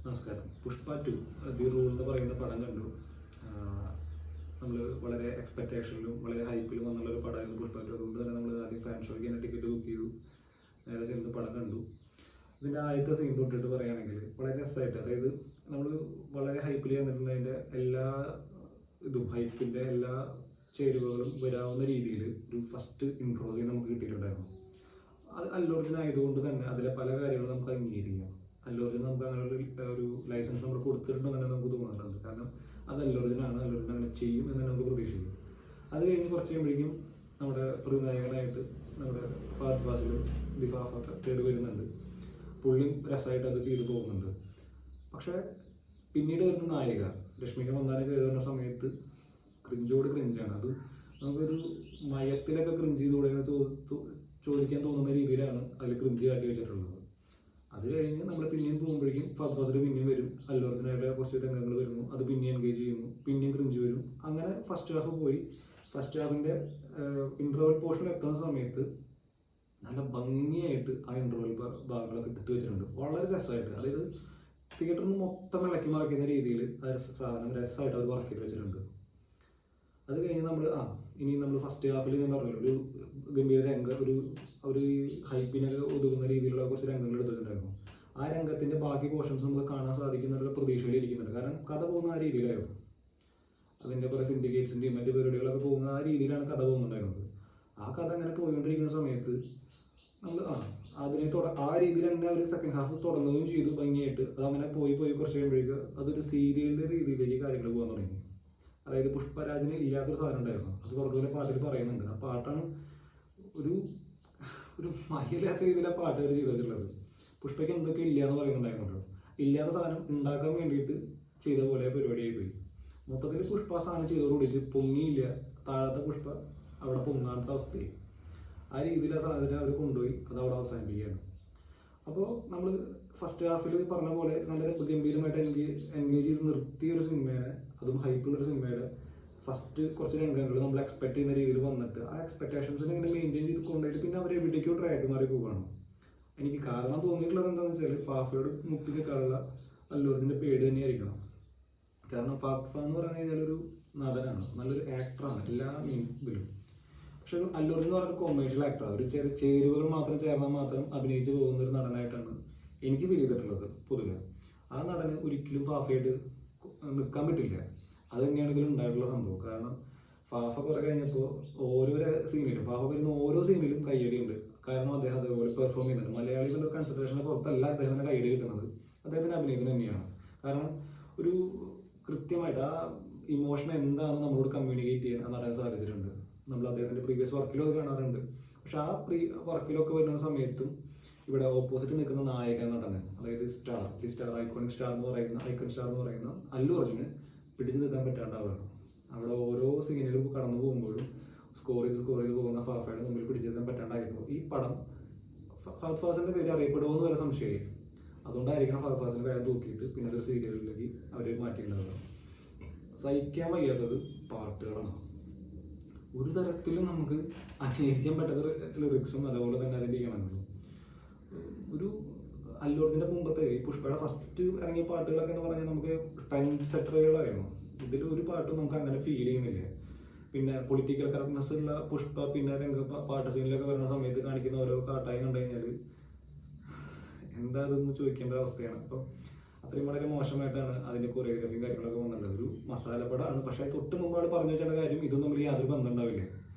നമസ്കാരം. Pushpa 2 the rule എന്ന് പറയുന്ന പടം കണ്ടു. നമ്മൾ വളരെ എക്സ്പെക്റ്റേഷനിലും വളരെ ഹൈപ്പിലും വന്നുള്ളൊരു പടമായിരുന്നു പുഷ്പ 2. അതുകൊണ്ട് തന്നെ നമ്മൾ ആദ്യം ഫാൻ ഷോയ്ക്ക് തന്നെ ടിക്കറ്റ് ബുക്ക് ചെയ്തു, നേരെ ചെന്ന് പടം കണ്ടു. ഇതിൻ്റെ ആദ്യത്തെ സീൻ തൊട്ടിട്ട് പറയുകയാണെങ്കിൽ വളരെ രസമായിട്ട്, അതായത് നമ്മൾ വളരെ ഹൈപ്പിൽ വന്നിട്ടുള്ളതിൻ്റെ എല്ലാ ഹൈപ്പിൻ്റെ എല്ലാ ചേരുവകളും വരാവുന്ന രീതിയിൽ ഒരു ഫസ്റ്റ് ഇൻട്രോ സീൻ നമുക്ക് കിട്ടിയിട്ടുണ്ടായിരുന്നു. അത് അല്ലു അർജുൻ ആയതുകൊണ്ട് തന്നെ അതിലെ പല കാര്യങ്ങളും നമുക്ക് അംഗീകരിക്കാം. അല്ലു അർജുൻ നമുക്ക് അങ്ങനെ ഒരു ലൈസൻസ് നമ്മൾ കൊടുത്തിട്ടുണ്ടെന്ന് തന്നെ നമുക്ക് തോന്നാറുണ്ട്. കാരണം അത് അല്ലു അർജുനാണ്, അല്ലു അർജുൻ അങ്ങനെ ചെയ്യും എന്ന് നമുക്ക് പ്രതീക്ഷിക്കും. അത് കഴിഞ്ഞ് കുറച്ച് കഴിയുമ്പോഴേക്കും നമ്മുടെ പ്രതിനായകനായിട്ട് നമ്മുടെ ഫഹദ് ഫാസിലും ദിഫാഫൊക്കെ കയറി വരുന്നുണ്ട്. പുള്ളി രസമായിട്ട് അത് ചെയ്തു പോകുന്നുണ്ട്. പക്ഷേ പിന്നീട് വരുന്ന നായിക രശ്മിക മന്ദാന കയറി വരുന്ന സമയത്ത് ക്രിഞ്ചോട് ക്രിഞ്ചാണ്. അത് നമുക്കൊരു മയത്തിലൊക്കെ ക്രിഞ്ച് ചെയ്തുകൂടെ ചോദിക്കാൻ തോന്നുന്ന രീതിയിലാണ് അതിൽ ക്രിഞ്ച് കാട്ടി വെച്ചിട്ടുള്ളത്. അത് കഴിഞ്ഞ് നമ്മൾ പിന്നെയും പോകുമ്പോഴേക്കും ഫഹദ് ഫാസിൽ പിന്നെയും വരും, അല്ലു അർജുനായിട്ട് കുറച്ച് രംഗങ്ങൾ വരുന്നു, അത് പിന്നെയും എൻഗേജ് ചെയ്യുന്നു, പിന്നെയും ക്രിഞ്ച് വരും. അങ്ങനെ ഫസ്റ്റ് ഹാഫ് പോയി. ഫസ്റ്റ് ഹാഫിൻ്റെ ഇൻ്റർവൽ പോർഷൻ എത്തുന്ന സമയത്ത് നല്ല ഭംഗിയായിട്ട് ആ ഇൻ്റർവൽ ഭാഗങ്ങളൊക്കെ എടുത്തു വെച്ചിട്ടുണ്ട്, വളരെ രസമായിട്ട്. അതായത് തിയേറ്ററിന് മൊത്തം ഇളക്കി മറക്കുന്ന രീതിയിൽ ആ സാധനം രസമായിട്ട് അവർ വർക്ക് ചെയ്ത് വെച്ചിട്ടുണ്ട്. അത് കഴിഞ്ഞ് ഇനി നമ്മൾ ഫസ്റ്റ് ഹാഫിൽ ഞാൻ പറഞ്ഞല്ലോ ഒരു ഗംഭീര രംഗം, ഒരു ഹൈപ്പിനൊക്കെ ഒതുങ്ങുന്ന രീതിയിലുള്ള കുറച്ച് രംഗങ്ങൾ എടുത്തിട്ടുണ്ടായിരുന്നു. ആ രംഗത്തിൻ്റെ ബാക്കി പോർഷൻസ് നമുക്ക് കാണാൻ സാധിക്കുന്ന പ്രതീക്ഷയിൽ ഇരിക്കുന്നുണ്ട്. കാരണം കഥ പോകുന്ന ആ രീതിയിലായിരുന്നു. അതിൻ്റെ കുറേ സിൻഡിക്കേറ്റ്സിൻ്റെയും മറ്റു പരിപാടികളൊക്കെ പോകുന്ന ആ രീതിയിലാണ് കഥ പോകുന്നുണ്ടായിരുന്നത്. ആ കഥ അങ്ങനെ പോയിക്കൊണ്ടിരിക്കുന്ന സമയത്ത് നമ്മൾ ആ രീതിയിൽ തന്നെ അവർ സെക്കൻഡ് ഹാഫ് തുടങ്ങുകയും ചെയ്തു ഭംഗിയായിട്ട്. അതങ്ങനെ പോയി കുറച്ച് കഴിയുമ്പോഴേക്ക് അതൊരു സീരിയലിൻ്റെ രീതിയിലേക്ക് കാര്യങ്ങൾ പോകാൻ തുടങ്ങി. അതായത് പുഷ്പരാജിന് ഇല്ലാത്തൊരു സാധനം ഉണ്ടായിരുന്നു. അത് കുറച്ചുകൂടെ പാട്ടിൽ പറയുന്നുണ്ട്. ആ പാട്ടാണ് ഒരു മഹിയില്ലാത്ത രീതിയിൽ ആ പാട്ട് അവർ ചെയ്തു വെച്ചിട്ടുള്ളത്. പുഷ്പയ്ക്ക് എന്തൊക്കെ ഇല്ല എന്ന് പറയുന്നുണ്ടായിരുന്നല്ലോ. ഇല്ലാത്ത സാധനം ഉണ്ടാക്കാൻ വേണ്ടിയിട്ട് ചെയ്ത പോലെ പരിപാടിയായി പോയി. മൊത്തത്തിൽ പുഷ്പ സാധനം ചെയ്തോടുകൂടിയിട്ട് പൊങ്ങിയില്ല, താഴത്തെ പുഷ്പ അവിടെ പൊങ്ങാത്ത അവസ്ഥയായി. ആ രീതിയിൽ ആ സാധനത്തിനെ അവർ കൊണ്ടുപോയി അത് അവിടെ അവസാനിപ്പിക്കുകയാണ്. അപ്പോൾ നമ്മൾ ഫസ്റ്റ് ഹാഫിൽ പറഞ്ഞ പോലെ നല്ല ഗംഭീരമായിട്ട് എൻഗേജ് ചെയ്ത് നിർത്തിയ ഒരു സിനിമേനെ, അതും ഹൈപ്പുള്ളൊരു സിനിമയുടെ ഫസ്റ്റ് കുറച്ച് രംഗങ്ങൾ നമ്മൾ എക്സ്പെക്ട് ചെയ്യുന്ന രീതിയിൽ വന്നിട്ട് ആ എക്സ്പെക്ടേഷൻസിനെ ഇങ്ങനെ മെയിൻറ്റെയിൻ ചെയ്ത് കൊണ്ടുപോയിട്ട് പിന്നെ അവർ എവിടേക്കോ ട്രാക്ക് മാറി പോവുകയാണ്. എനിക്ക് കാരണം തോന്നിയിട്ടുള്ളത് എന്താണെന്ന് വെച്ചാൽ ഫാഫയോട് മുട്ടി നിൽക്കാനുള്ള അല്ലു അർജുൻ്റെ പേടി തന്നെയായിരിക്കണം. കാരണം ഫാഫ എന്ന് പറഞ്ഞു കഴിഞ്ഞാൽ ഒരു നടനാണ്, നല്ലൊരു ആക്ടറാണ് എല്ലാ ഇതിലും. പക്ഷെ അല്ലു അർജുൻ എന്ന് പറഞ്ഞ കൊമേഴ്ഷ്യൽ ആക്ടറാണ്. ഒരു ചെറിയ ചേരുവകൾ മാത്രം ചേർന്നാൽ മാത്രം അഭിനയിച്ച് പോകുന്ന ഒരു നടനായിട്ടാണ് എനിക്ക് ഫീൽ ചെയ്തിട്ടുള്ളത് പൊതുവെ. ആ നടന് ഒരിക്കലും ഫാഫയായിട്ട് നിൽക്കാൻ പറ്റില്ല. അത് തന്നെയാണ് ഇതിൽ ഉണ്ടായിട്ടുള്ള സംഭവം. കാരണം ഫാഫ കുറെ കഴിഞ്ഞപ്പോൾ ഓരോ സീനിലും ഫാഫ വരുന്ന ഓരോ സീനിലും കയ്യടിയുണ്ട്. കാരണം അദ്ദേഹം അതേപോലെ പെർഫോം ചെയ്യുന്നുണ്ട്. മലയാളികളുടെ കൺസിഡറേഷനെ പുറത്തല്ല അദ്ദേഹത്തിന് കയ്യടി കിട്ടുന്നത്, അദ്ദേഹത്തിൻ്റെ അഭിനയത്തിന് തന്നെയാണ്. കാരണം ഒരു കൃത്യമായിട്ട് ആ ഇമോഷൻ എന്താണെന്ന് നമ്മളോട് കമ്മ്യൂണിക്കേറ്റ് ചെയ്യാൻ നടൻ സാധിച്ചിട്ടുണ്ട്. നമ്മൾ അദ്ദേഹത്തിൻ്റെ പ്രീവിയസ് വർക്കിലൊക്കെ കാണാറുണ്ട്. പക്ഷെ ആ വർക്കിലൊക്കെ വരുന്ന സമയത്തും ഇവിടെ ഓപ്പോസിറ്റ് നിൽക്കുന്ന നായകൻ നടന്, അതായത് ഐക്കൺ സ്റ്റാർ എന്ന് പറയുന്ന അല്ലു അർജുന് പിടിച്ചു നിൽക്കാൻ പറ്റാണ്ടാവുകയാണ്. അവിടെ ഓരോ സീനിലും കടന്നു പോകുമ്പോഴും സ്കോർ ചെയ്ത് പോകുന്ന ഫാഫയുടെ മുമ്പിൽ പിടിച്ചു നിൽക്കാൻ പറ്റാണ്ടായിരുന്നു. ഈ പടം ഫഹദ് ഫാസിലിൻ്റെ പേര് അറിയപ്പെടുമോ എന്ന് വരെ സംശയമായി. അതുകൊണ്ടായിരിക്കണം ഫഹദ് ഫാസിലിൻ്റെ പേര് തൂക്കിയിട്ട് പിന്നെ ഒരു സീരിയലിലേക്ക് അവർ മാറ്റിയിട്ടുള്ളത്. സഹിക്കാൻ വയ്യാത്തത് പാട്ടുകളാണ്. ഒരു തരത്തിലും നമുക്ക് അംഗീകരിക്കാൻ പറ്റാത്ത ലിറിക്സും അതുപോലെ തന്നെ അതിൻ്റെ ഈണങ്ങളും. ഒരു അല്ലു അർജുൻ്റെ മുമ്പത്തെ ഈ പുഷ്പയുടെ ഫസ്റ്റ് ഇറങ്ങിയ പാട്ടുകളൊക്കെ എന്ന് പറഞ്ഞാൽ നമുക്ക് ടൈം സെറ്ററുകളായിരുന്നു. ഇതിൽ ഒരു പാട്ടും നമുക്ക് അങ്ങനെ ഫീൽ ചെയ്യുന്നില്ല. പിന്നെ പൊളിറ്റിക്കൽ കറക്റ്റ്നെസ് ഉള്ള പുഷ്പ പിന്നെ പാട്ട് സീനിലൊക്കെ വരുന്ന സമയത്ത് കാണിക്കുന്ന ഓരോ കാട്ടായി കണ്ടു കഴിഞ്ഞാൽ എന്താ അതെന്ന് ചോദിക്കേണ്ട അവസ്ഥയാണ്. അപ്പം അത്രയും വളരെ മോശമായിട്ടാണ് അതിൻ്റെ കൊറിയോഗ്രാഫിയും കാര്യങ്ങളൊക്കെ വന്നിട്ടുള്ളത്. ഒരു മസാലപ്പടമാണ്. പക്ഷേ തൊട്ട് മുമ്പാട് പറഞ്ഞു വെച്ചേണ്ട കാര്യം ഇതും തമ്മിൽ യാതൊരു ബന്ധം ഉണ്ടാവില്ല.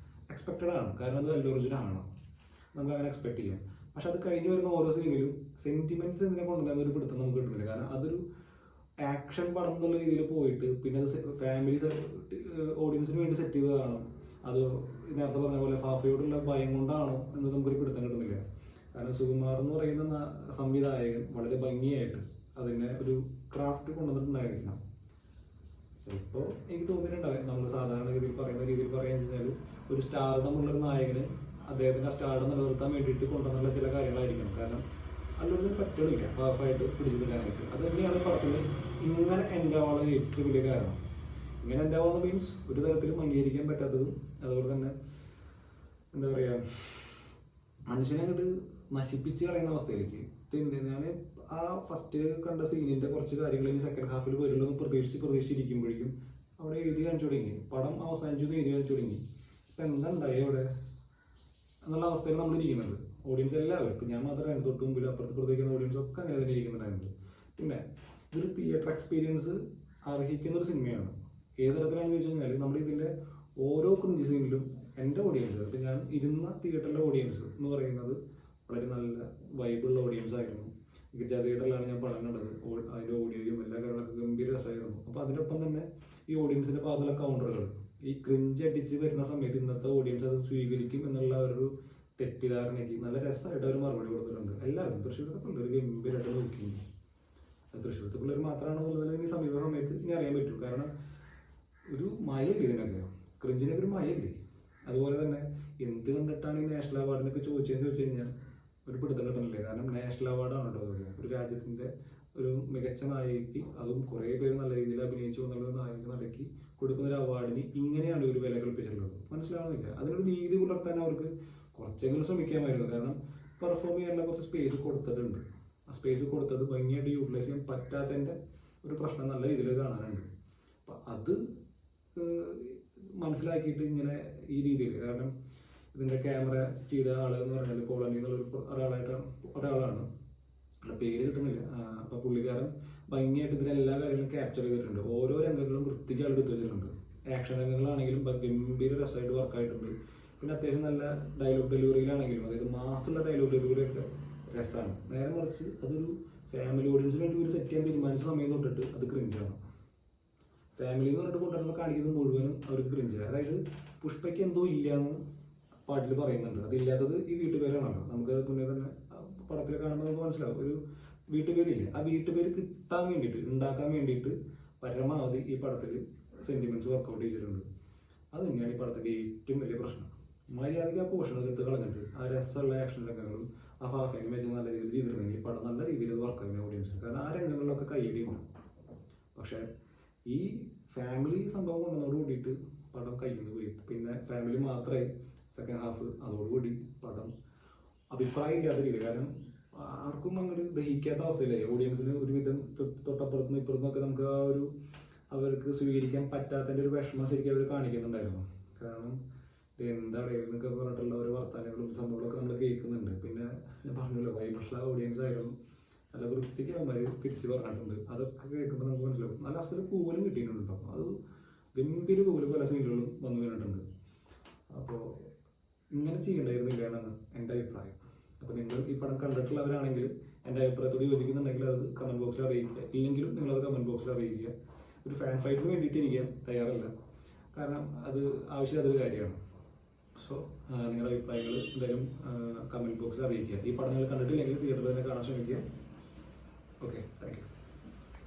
എക്സ്പെക്റ്റഡ് ആണ്, കാരണം അത് അല്ലു അർജുനാണ്, നമുക്ക് അങ്ങനെ എക്സ്പെക്ട് ചെയ്യാം. പക്ഷെ അത് കഴിഞ്ഞ് വരുന്ന ഓരോ സീനിലും സെന്റിമെന്റ്സ് ഇതിനെ കൊണ്ടുവന്ന ഒരു പിടുത്തം നമുക്ക് കിട്ടുന്നില്ല. കാരണം അതൊരു ആക്ഷൻ പടം എന്നുള്ള രീതിയിൽ പോയിട്ട് പിന്നെ അത് ഫാമിലി ഓഡിയൻസിന് വേണ്ടി സെറ്റ് ചെയ്തതാണോ, അത് നേരത്തെ പറഞ്ഞ പോലെ ഫാഫയോടുള്ള ഭയം കൊണ്ടാണോ എന്ന് നമുക്കൊരു പിടുത്തം കിട്ടുന്നില്ല. കാരണം സുകുമാർ എന്ന് പറയുന്ന സംവിധായകൻ വളരെ ഭംഗിയായിട്ട് അതിനെ ഒരു ക്രാഫ്റ്റ് കൊണ്ടുവന്നിട്ടുണ്ടായിരിക്കണം. ചിലപ്പോൾ എനിക്ക് തോന്നിയിട്ടുണ്ടാകും നമ്മൾ സാധാരണ രീതിയിൽ പറയുന്ന പറയുകയെന്ന് വെച്ചാൽ ഒരു സ്റ്റാർഡമുള്ളൊരു നായകന് അദ്ദേഹത്തിൻ്റെ ആ സ്റ്റാർഡം നിലനിർത്താൻ വേണ്ടിയിട്ട് കൊണ്ടുവന്നുള്ള ചില കാര്യങ്ങളായിരിക്കണം. കാരണം അല്ലൊരു പറ്റുന്നില്ല ഹാഫായിട്ട് പിടിച്ചു നിൽക്കാനായിട്ട്. അത് തന്നെയാണ് പടത്തിൽ ഇങ്ങനെ എൻ്റെ ആവാനുള്ള ഏറ്റവും വലിയ കാരണം. ഇങ്ങനെ എൻ്റെ ആവാന്ന് മീൻസ് ഒരു തരത്തിലും അംഗീകരിക്കാൻ പറ്റാത്തതും അതുപോലെ തന്നെ എന്താ പറയുക, മനുഷ്യനെ അങ്ങോട്ട് നശിപ്പിച്ച് കളയുന്ന അവസ്ഥയിലേക്ക്. ഞാൻ ആ ഫസ്റ്റ് കണ്ട സീനിൻ്റെ കുറച്ച് കാര്യങ്ങൾ ഇനി സെക്കൻഡ് ഹാഫിൽ വരുള്ളൂ എന്ന് പ്രതീക്ഷിച്ചിരിക്കുമ്പോഴേക്കും അവിടെ എഴുതി കാണിച്ചു തുടങ്ങി, പടം അവസാനിച്ചു എഴുതി കാണിച്ചു തുടങ്ങി. ഇപ്പം എന്താ ഉണ്ടായി അവിടെ എന്നുള്ള അവസ്ഥയിൽ നമ്മൾ ഇരിക്കുന്നുണ്ട്. ഓഡിയൻസ് എല്ലാവരും, ഇപ്പം ഞാൻ മാത്രമേ തൊട്ട് മുമ്പിൽ അപ്പുറത്ത് പ്രതികരിക്കുന്ന ഓഡിയൻസ് ഒക്കെ അങ്ങനെ തന്നെ ഇരിക്കുന്നുണ്ടായിരുന്നു. പിന്നെ ഇതൊരു തിയേറ്റർ എക്സ്പീരിയൻസ് അർഹിക്കുന്ന ഒരു സിനിമയാണ്. ഏത് തരത്തിലാണെന്ന് ചോദിച്ചു കഴിഞ്ഞാൽ നമ്മൾ ഇതിൻ്റെ ഓരോ ക്രിഞ്ച് സീനിലും എൻ്റെ ഓഡിയൻസ്, ഇപ്പം ഞാൻ ഇരുന്ന തിയേറ്ററിലെ ഓഡിയൻസ് എന്ന് പറയുന്നത് വളരെ നല്ല വൈബുള്ള ഓഡിയൻസ് ആയിരുന്നു. ഗിരിജ തിയേറ്ററിലാണ് ഞാൻ പടം കണ്ടത്. അതിൻ്റെ ഓഡിയോയും എല്ലാ കാര്യങ്ങളൊക്കെ ഗംഭീര രസമായിരുന്നു. അപ്പോൾ അതിനൊപ്പം തന്നെ ഈ ഓഡിയൻസിൻ്റെ ഭാഗത്തുള്ള കൗണ്ടറുകൾ, ഈ ക്രിഞ്ച് അടിച്ച് വരുന്ന സമയത്ത് ഇന്നത്തെ ഓഡിയൻസ് അത് സ്വീകരിക്കും എന്നുള്ള ഒരു തെറ്റിദ്ധാരണയ്ക്ക് നല്ല രസമായിട്ട് അവർ മറുപടി കൊടുത്തിട്ടുണ്ട്. എല്ലാവരും തൃശ്ശൂരത്തെ പിള്ളേർ ഗംഭീരമായിട്ട് നോക്കി. തൃശ്ശൂരത്തെ പിള്ളേർ മാത്രമാണോ എന്നുള്ളത് ഇനി സമീപ സമയത്ത് ഇനി അറിയാൻ പറ്റും. കാരണം ഒരു മയല്ലേ ഇതിനൊക്കെ, ക്രിഞ്ചിനൊക്കെ ഒരു മയല്ലേ. അതുപോലെ തന്നെ എന്ത് കണ്ടിട്ടാണ് ഈ നാഷണൽ അവാർഡിനൊക്കെ ചോദിച്ചു കഴിഞ്ഞാൽ ഒരു പിടുത്തം കിട്ടുന്നില്ലേ. കാരണം നാഷണൽ അവാർഡാണ് കേട്ടോ അത്. ഒരു രാജ്യത്തിൻ്റെ ഒരു മികച്ച നായികയ്ക്ക്, അതും കുറേ പേര് നല്ല രീതിയിൽ അഭിനയിച്ചു എന്നുള്ള നായിക നടക്കി കൊടുക്കുന്ന ഒരു അവാർഡിന് ഇങ്ങനെയാണ് ഒരു വില കൽപ്പിച്ചിട്ടുള്ളത്. മനസ്സിലാവുന്നില്ല. അതിനൊരു നീതി പുലർത്താൻ അവർക്ക് കുറച്ചെങ്കിലും ശ്രമിക്കാമായിരുന്നു. കാരണം പെർഫോം ചെയ്യാനുള്ള കുറച്ച് സ്പേസ് കൊടുത്തിട്ടുണ്ട്. ആ സ്പേസ് കൊടുത്തത് ഭംഗിയായിട്ട് യൂട്ടിലൈസ് ചെയ്യാൻ പറ്റാത്തതിൻ്റെ ഒരു പ്രശ്നം നല്ല രീതിയിൽ കാണാനുണ്ട്. അപ്പം അത് മനസ്സിലാക്കിയിട്ട് ഇങ്ങനെ ഈ രീതിയിൽ, കാരണം ഇതിൻ്റെ ക്യാമറ ചെയ്ത ആൾ എന്ന് പറഞ്ഞാൽ പോളണ്ടിൽ നിന്നുള്ള ഒരാളാണ്, പേര് കിട്ടുന്നില്ല. അപ്പോൾ പുള്ളിക്കാരൻ ഭംഗിയായിട്ട് ഇതിലെ എല്ലാ കാര്യങ്ങളും ക്യാപ്ചർ ചെയ്തിട്ടുണ്ട്. ഓരോ രംഗങ്ങളും വൃത്തിക്ക് ആൾ എടുത്ത് വെച്ചിട്ടുണ്ട്. ആക്ഷൻ രംഗങ്ങളാണെങ്കിലും ഗംഭീര രസമായിട്ട് വർക്കായിട്ടുണ്ട്. പിന്നെ അത്യാവശ്യം നല്ല ഡയലോഗ് ഡെലിവറിയിലാണെങ്കിലും, അതായത് മാസുള്ള ഡയലോഗ് ഡെലിവറിയൊക്കെ രസമാണ്. നേരെ മറിച്ച് അതൊരു ഫാമിലി ഓഡിയൻസിന് വേണ്ടി ഒരു സെറ്റ് ചെയ്യാൻ തീരുമാനിച്ച സമയം തൊട്ടിട്ട് അത് ക്രിഞ്ചാണ്. ഫാമിലി എന്ന് പറഞ്ഞിട്ട് കൊണ്ടുവരുന്ന കാണിക്കുന്നത് മുഴുവനും അവർക്ക് ക്രിഞ്ചാണ്. അതായത് പുഷ്പയ്ക്ക് എന്തോ ഇല്ലയെന്ന് പാട്ടിൽ പറയുന്നുണ്ട്. അതില്ലാത്തത് ഈ വീട്ടുപേരാണല്ലോ. നമുക്ക് മുന്നേ തന്നെ പടത്തിൽ കാണുമ്പോൾ നമുക്ക് മനസ്സിലാവും. ഒരു വീട്ടുപേരില്ലേ, ആ വീട്ടുപേര് കിട്ടാൻ വേണ്ടിയിട്ട്, ഉണ്ടാക്കാൻ വേണ്ടിയിട്ട് പരമാവധി ഈ പടത്തിൽ സെൻറ്റിമെൻറ്റ്സ് വർക്കൗട്ട് ചെയ്തിട്ടുണ്ട്. അത് തന്നെയാണ് ഈ പടത്തിൻ്റെ ഏറ്റവും വലിയ പ്രശ്നം. മര്യാദയ്ക്ക് ആ പോർഷൻ എടുത്ത് കളഞ്ഞിട്ട് ആ രസമുള്ള ആക്ഷൻ രംഗങ്ങളും ആ ഫാഫേനും വെച്ച് നല്ല രീതിയിൽ ചെയ്തിട്ടുണ്ടെങ്കിൽ ഈ പടം നല്ല രീതിയിൽ വർക്കാകുന്ന ഓഡിയൻസിന്. കാരണം ആ രംഗങ്ങളിലൊക്കെ കയ്യടിയുണ്ട്. പക്ഷേ ഈ ഫാമിലി സംഭവം കൊണ്ടുവന്നതോട് കൂടിയിട്ട് പടം കയ്യിൽ നിന്ന് പോയി. പിന്നെ ഫാമിലി മാത്രമേ സെക്കൻഡ് ഹാഫ്, അതോടുകൂടി പടം അഭിപ്രായം ഇല്ലാത്ത രീതി. കാരണം ആർക്കും അങ്ങോട്ട് ദഹിക്കാത്ത അവസ്ഥയിലായി. ഓഡിയൻസിന് ഒരുവിധം തൊട്ടപ്പുറത്തുനിന്ന് ഇപ്പുറത്തുനിന്നൊക്കെ നമുക്ക് ആ ഒരു അവർക്ക് സ്വീകരിക്കാൻ പറ്റാത്തതിൻ്റെ ഒരു വിഷമം ശരിക്കും അവർ കാണിക്കുന്നുണ്ടായിരുന്നു. കാരണം എന്താണ് എന്നൊക്കെ പറഞ്ഞിട്ടുള്ള ഓരോ വർത്തമാനങ്ങളും സംഭവങ്ങളൊക്കെ നമ്മൾ കേൾക്കുന്നുണ്ട്. പിന്നെ ഞാൻ പറഞ്ഞല്ലോ, വൈബുള്ള ഓഡിയൻസ് ആയിരുന്നു. നല്ല വൃത്തിക്ക് അവന്മാർ തിരിച്ച് പറഞ്ഞിട്ടുണ്ട്. അതൊക്കെ കേൾക്കുമ്പോൾ നമുക്ക് മനസ്സിലാവും. നല്ല അസല് കൂവലും കിട്ടിയിട്ടുണ്ട്. അപ്പോൾ അത് ഗംഭീര കൂവലും പല സീനുകളും വന്നു വീണിട്ടുണ്ട്. അപ്പോൾ ഇങ്ങനെ ചെയ്യേണ്ടായിരുന്നില്ല എന്നാണ് എൻ്റെ അഭിപ്രായം. അപ്പോൾ നിങ്ങൾ ഈ പടം കണ്ടിട്ടുള്ളവരാണെങ്കിൽ എൻ്റെ അഭിപ്രായത്തോട് യോജിക്കുന്നുണ്ടെങ്കിൽ അത് കമൻറ്റ് ബോക്സിൽ അറിയിക്കുക. ഇല്ലെങ്കിലും നിങ്ങളത് കമൻറ്റ് ബോക്സിൽ അറിയിക്കുക. ഒരു ഫാൻ ഫൈറ്റിന് വേണ്ടിയിട്ട് ഇരിക്കാൻ തയ്യാറല്ല, കാരണം അത് ആവശ്യമില്ലാത്തൊരു കാര്യമാണ്. സോ നിങ്ങളുടെ അഭിപ്രായങ്ങൾ എന്തായാലും കമൻറ്റ് ബോക്സിൽ അറിയിക്കുക. ഈ പടം നിങ്ങൾ കണ്ടിട്ടില്ലെങ്കിൽ തിയേറ്ററിൽ തന്നെ കാണാൻ ശ്രമിക്കുക. Okay, thank you.